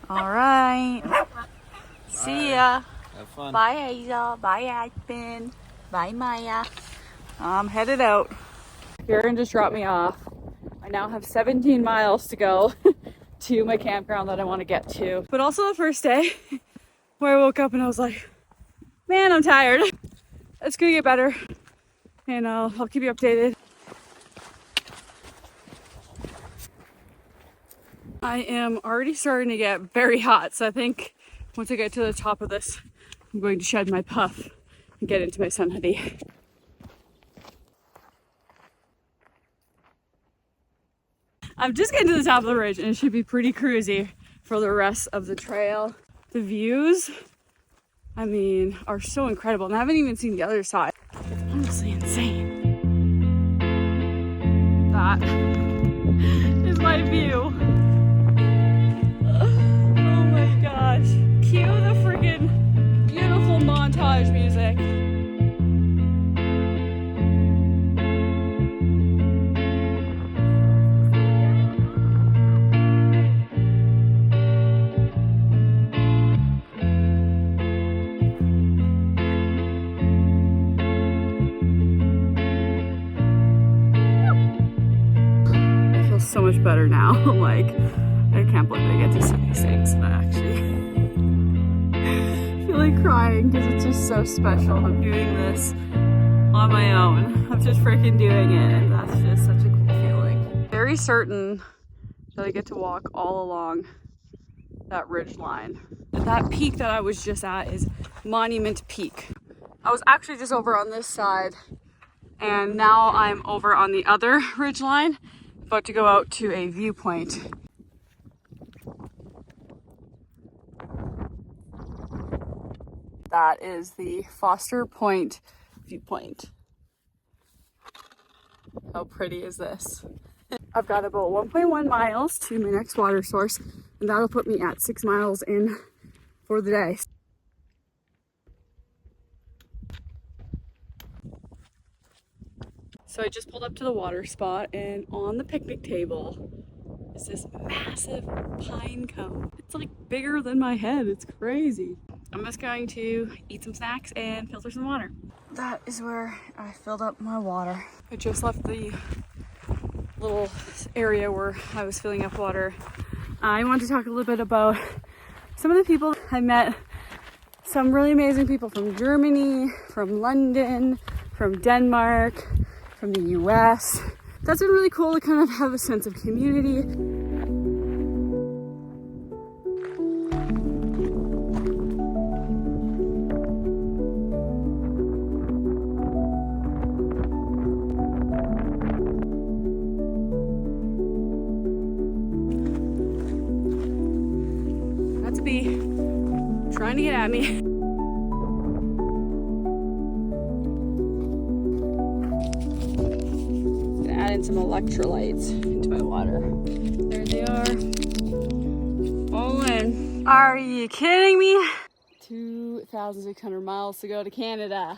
All right. See ya. Have fun. Bye, Hazel. Bye, Aspen. Bye, Maya. I'm headed out. Karen just dropped me off. I now have 17 miles to go to my campground that I want to get to. But also the first day where I woke up and I was like, man, I'm tired. It's gonna get better. And I'll keep you updated. I am already starting to get very hot, so I think once I get to the top of this, I'm going to shed my puff and get into my sun hoodie. I'm just getting to the top of the ridge and it should be pretty cruisy for the rest of the trail. The views, I mean, are so incredible, and I haven't even seen the other side. It's honestly insane. That is my view. Oh my gosh. Cue the freaking beautiful montage music. I feel so much better now. Like, I can't believe I get to see these things, but actually I feel like crying because it's just so special. I'm doing this on my own. I'm just freaking doing it, and that's just such a cool feeling. Very certain that I get to walk all along that ridge line. That peak that I was just at is Monument Peak. I was actually just over on this side, and now I'm over on the other ridge line, about to go out to a viewpoint. That is the Foster Point viewpoint. How pretty is this? I've got about 1.1 miles to my next water source, and that'll put me at 6 miles in for the day. So I just pulled up to the water spot, and on the picnic table is this massive pine cone. It's like bigger than my head. It's crazy. I'm just going to eat some snacks and filter some water. That is where I filled up my water. I just left the little area where I was filling up water. I want to talk a little bit about some of the people I met. Some really amazing people from Germany, from London, from Denmark, from the US. That's been really cool to kind of have a sense of community. That's a bee trying to get at me. Add in some electrolytes into my water. There they are. All in. Are you kidding me? 2,600 miles to go to Canada.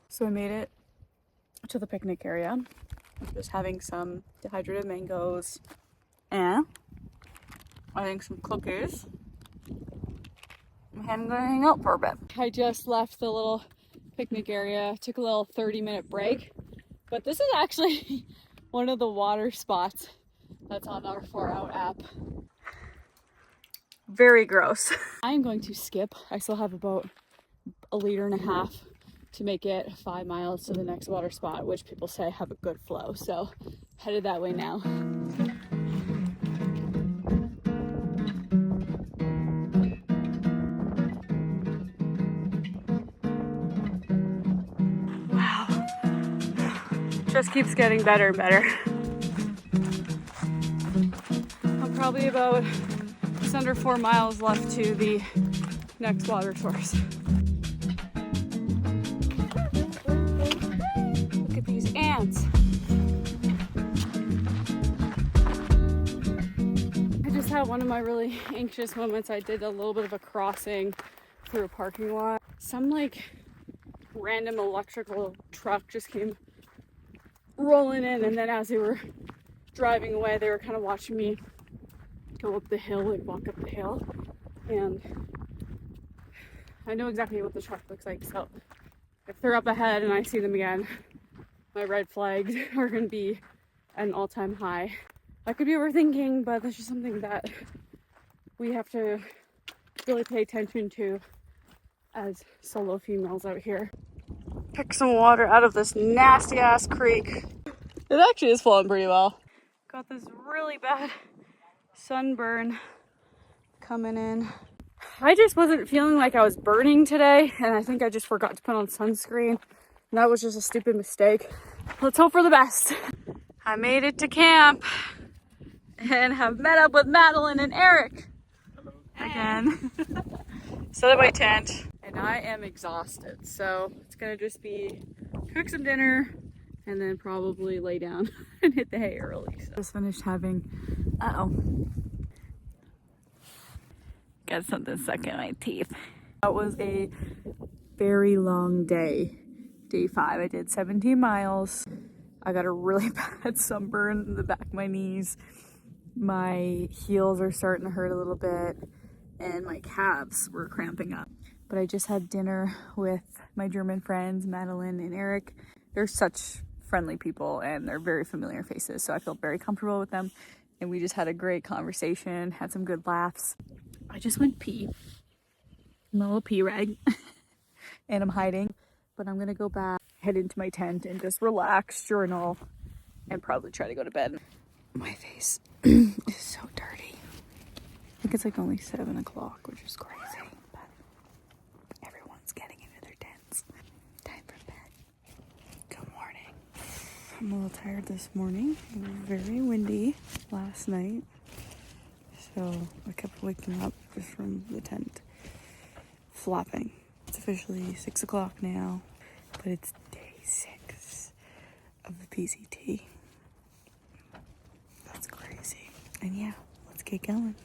So I made it to the picnic area. I'm just having some dehydrated mangoes and I think some cookies. I'm gonna hang out for a bit. I just left the little picnic area, took a little 30-minute break, but this is actually one of the water spots that's on our 4Out app. Very gross. I'm going to skip. I still have about 1.5 liters to make it 5 miles to the next water spot, which people say have a good flow. So headed that way now. Wow. Just keeps getting better and better. I'm probably about just under 4 miles left to the next water source. Look at these ants. I just had one of my really anxious moments. I did a little bit of a crossing through a parking lot. Some like random electrical truck just came rolling in, and then as they were driving away, they were kind of watching me go up the hill, like walk up the hill. and I know exactly what the truck looks like, so if they're up ahead and I see them again, my red flags are going to be at an all-time high. I could be overthinking, but that's just something that we have to really pay attention to as solo females out here. Pick some water out of this nasty ass creek. It actually is flowing pretty well. Got this really bad sunburn coming in. I just wasn't feeling like I was burning today, and I think I just forgot to put on sunscreen, and that was just a stupid mistake. Let's hope for the best. I made it to camp and have met up with Madeline and Erik again. Set up my tent, and I am exhausted, so it's gonna just be cook some dinner and then probably lay down and hit the hay early. So. Just finished having, got something stuck in my teeth. That was a very long day. Day 5, I did 17 miles. I got a really bad sunburn in the back of my knees. My heels are starting to hurt a little bit, and my calves were cramping up. But I just had dinner with my German friends, Madeline and Erik. They're such friendly people, and they're very familiar faces, so I feel very comfortable with them. And we just had a great conversation, had some good laughs. I just went pee. I'm a little pee rag, and I'm hiding. But I'm gonna go back, head into my tent, and just relax, journal, and probably try to go to bed. My face is so dirty. I think it's like only 7 o'clock, which is crazy. But everyone's getting into their tents. Time for bed. Good morning. I'm a little tired this morning. It was very windy last night, so I kept waking up just from the tent flapping. It's officially 6 o'clock now, but it's day 6 of the PCT. That's crazy. And yeah, let's get going.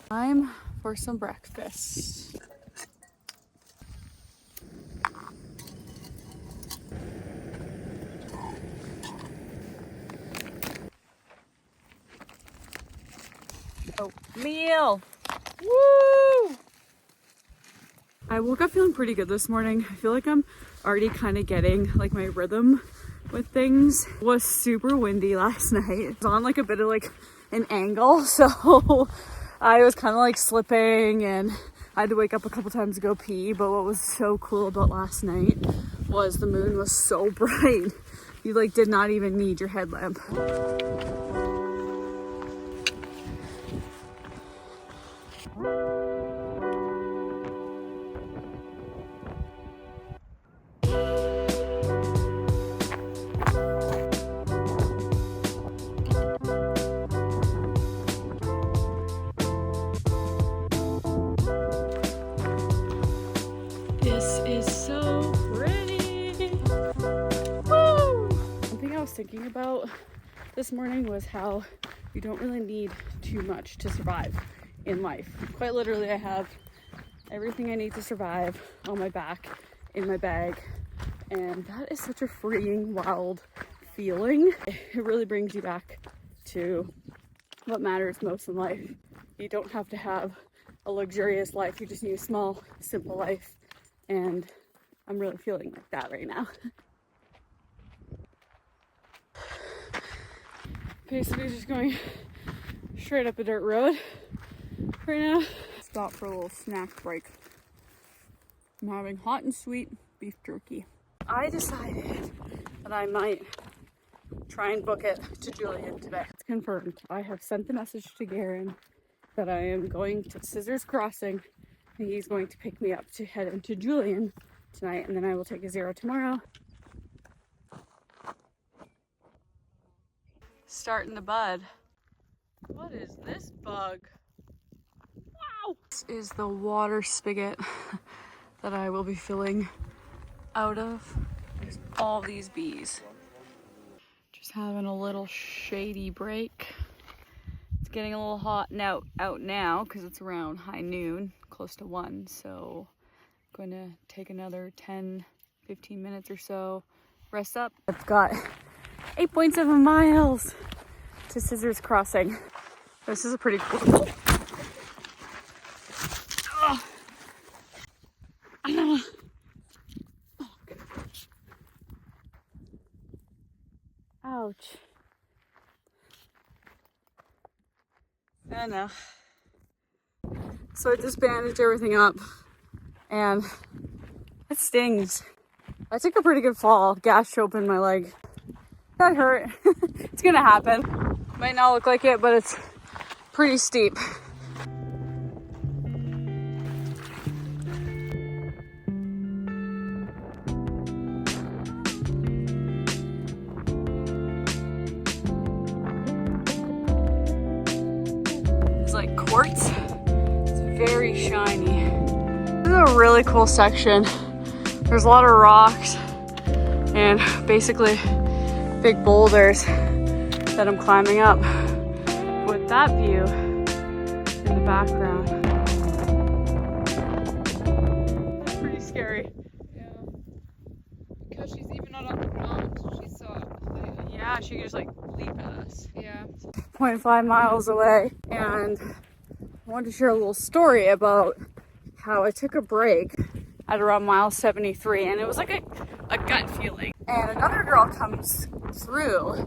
Time for some breakfast. Oatmeal! Woo! I woke up feeling pretty good this morning. I feel like I'm already kind of getting like my rhythm with things. It was super windy last night. It was on like a bit of like an angle, so I was kind of like slipping, and I had to wake up a couple times to go pee. But what was so cool about last night was the moon was so bright. You like did not even need your headlamp. This is so pretty. Woo! One thing I was thinking about this morning was how you don't really need too much to survive in life. Quite literally, I have everything I need to survive on my back, in my bag, and that is such a freeing, wild feeling. It really brings you back to what matters most in life. You don't have to have a luxurious life, you just need a small, simple life. And I'm really feeling like that right now. Basically just going straight up a dirt road right now. Stop for a little snack break. I'm having hot and sweet beef jerky. I decided that I might try and book it to Julian today. It's confirmed. I have sent the message to Garen that I am going to Scissors Crossing, and he's going to pick me up to head into Julian tonight, and then I will take a 0 tomorrow. Starting to bud. What is this bug? Wow! This is the water spigot that I will be filling out of. There's all these bees. Just having a little shady break. It's getting a little hot out now because it's around high noon, close to 1, so I'm going to take another 10-15 minutes or so, rest up. I've got 8.7 miles to Scissors Crossing. This is a pretty cool. Ouch. I know. So I just bandaged everything up and it stings. I took a pretty good fall, gashed open my leg. That hurt. It's gonna happen. Might not look like it, but it's pretty steep. It's like quartz. It's very shiny. This is a really cool section. There's a lot of rocks and basically big boulders that I'm climbing up with that view in the background. It's pretty scary. Yeah. Because she's even not on the ground. She's so high up. Yeah, she could just like leap at us. Yeah. 0.5 miles away, and I wanted to share a little story about how I took a break at around mile 73, and it was like a gut feeling. And another girl comes through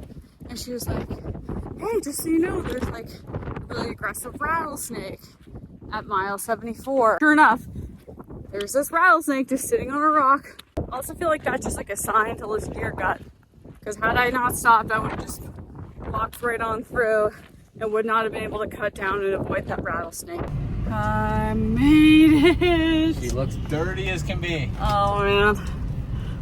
and she was like, hey, just so you know, there's like a really aggressive rattlesnake at mile 74. Sure enough, there's this rattlesnake just sitting on a rock. I also feel like that's just like a sign to listen to your gut, because had I not stopped, I would have just walked right on through and would not have been able to cut down and avoid that rattlesnake. I made it! She looks dirty as can be. Oh man.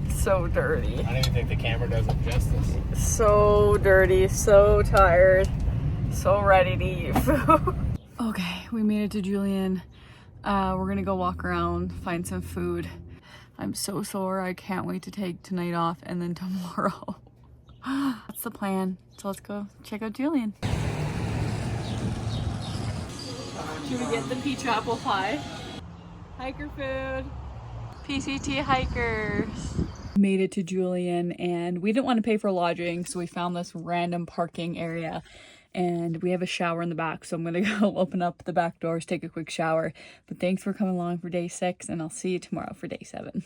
So dirty. I don't even think the camera does it justice. So dirty, so tired, so ready to eat food. Okay, we made it to Julian. We're gonna go walk around, find some food. I'm so sore, I can't wait to take tonight off and then tomorrow. That's the plan. So let's go check out Julian. Should we get the peach apple pie? Hiker food. PCT hikers. Made it to Julian and we didn't want to pay for lodging, so we found this random parking area and we have a shower in the back, so I'm gonna go open up the back doors, take a quick shower. But thanks for coming along for day 6 and I'll see you tomorrow for day 7.